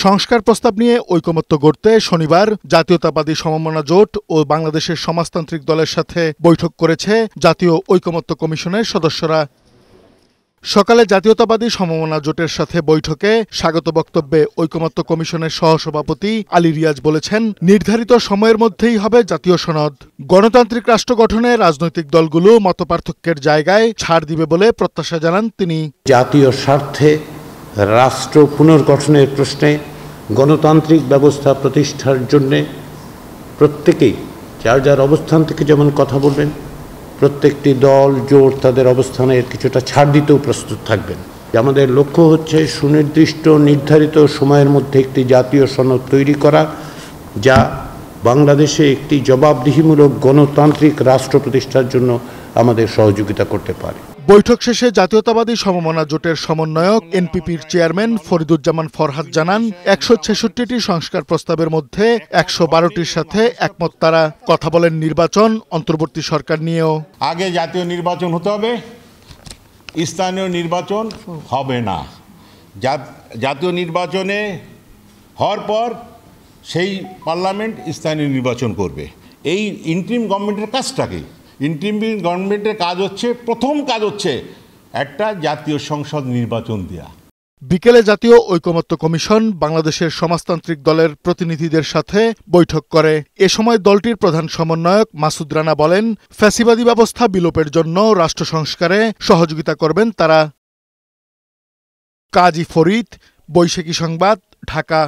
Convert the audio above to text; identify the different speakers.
Speaker 1: সংস্কার প্রস্তাব নিয়ে ঐকমত্য গড়তে শনিবার জাতীয়তাবাদী সমমনা জোট ও বাংলাদেশের সমাজতান্ত্রিক দলের সাথে বৈঠক করেছে জাতীয় ঐকমত্য কমিশনের সদস্যরা। সকালে জাতীয়তাবাদী সমমনা জোটের সাথে বৈঠকে স্বাগত বক্তব্যে ঐকমত্য কমিশনের সহসভাপতি আলী রিয়াজ বলেছেন, নির্ধারিত সময়ের মধ্যেই হবে জাতীয় সনদ। গণতান্ত্রিক রাষ্ট্র গঠনে রাজনৈতিক দলগুলো মতপার্থক্যের জায়গায় ছাড় দিবে বলে প্রত্যাশা জানান তিনি।
Speaker 2: জাতীয় স্বার্থে রাষ্ট্র পুনর্গঠনের প্রশ্নে গণতান্ত্রিক ব্যবস্থা প্রতিষ্ঠার জন্যে প্রত্যেকেই যার যার অবস্থান থেকে যেমন কথা বলবেন, প্রত্যেকটি দল জোট তাদের অবস্থানের কিছুটা ছাড় দিতেও প্রস্তুত থাকবেন। আমাদের লক্ষ্য হচ্ছে সুনির্দিষ্ট নির্ধারিত সময়ের মধ্যে একটি জাতীয় সনদ তৈরি করা, যা বাংলাদেশে একটি জবাবদিহিমূলক গণতান্ত্রিক রাষ্ট্র প্রতিষ্ঠার জন্য আমাদের সহযোগিতা করতে পারে।
Speaker 1: বৈঠক শেষে জাতীয়তাবাদী সমমনা জোটের সমন্বয়ক এনপিপির চেয়ারম্যান ফরিদুজ্জামান ফরহাদ জানান, ১৬৬টি সংস্কার প্রস্তাবের মধ্যে ১১২টির সাথে একমত তারা। কথা বলেন নির্বাচন, অন্তর্বর্তী সরকার নিয়েও।
Speaker 3: আগে জাতীয় নির্বাচন হতে হবে, স্থানীয় নির্বাচন হবে না। জাতীয় নির্বাচনে হওয়ার পর সেই পার্লামেন্ট স্থানীয় নির্বাচন করবে। এই ইন্টারিম গভর্নমেন্টের কাজটাকে, ইন্টারিম গভর্নমেন্টের কাজ হচ্ছে, প্রথম কাজ হচ্ছে একটা জাতীয় সংসদ নির্বাচন দেয়া।
Speaker 1: বিকেলে জাতীয় ঐকমত্য কমিশন বাংলাদেশের সমাজতান্ত্রিক দলের প্রতিনিধিদের সাথে বৈঠক করে। এ সময় দলটির প্রধান সমন্বয়ক মাসুদ রানা বলেন, ফ্যাসিবাদী ব্যবস্থা বিলোপের জন্য রাষ্ট্র সংস্কারে সহযোগিতা করবেন তারা। কাজী ফরিদ, বৈশাখী সংবাদ, ঢাকা।